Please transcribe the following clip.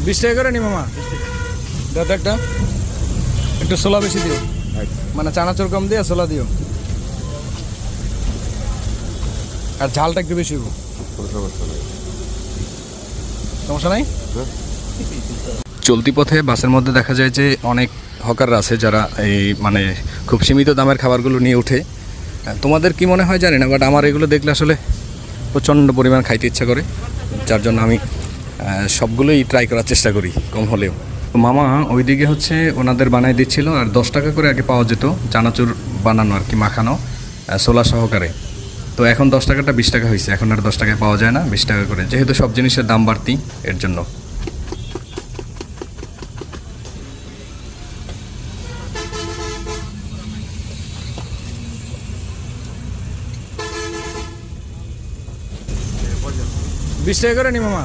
20 টাকা করে নি মামা। দাদা একটা একটু ছোলা বেশি দিও, মানে চানাচুর কম দিয়ে ছোলা দিও, আর ঝালটা একটু বেশি হইব। সমস্যা নাই। চলতি পথে বাসের মধ্যে দেখা যায় যে অনেক হকাররা আছে যারা এই মানে খুব সীমিত দামের খাবারগুলো নিয়ে ওঠে। তোমাদের কি মনে হয় জানি না, বাট আমার এগুলো দেখলে আসলে প্রচণ্ড পরিমাণ খাইতে ইচ্ছা করে, যার জন্য আমি সবগুলোই ট্রাই করার চেষ্টা করি কম হলেও। মামা ওইদিকে হচ্ছে ওনাদের বানাই দিচ্ছিল, আর 10 টাকা করে আগে পাওয়া যেত চানাচুর বানানো আর কি, মাখানো ছোলা সহকারে। তো এখন 10 টাকাটা 20 টাকা হয়েছে, এখন আর 10 টাকায় পাওয়া যায় না, 20 টাকা করে, যেহেতু সব জিনিসের দাম বাড়তি এর জন্য। বিশ টাকা করে নি মামা।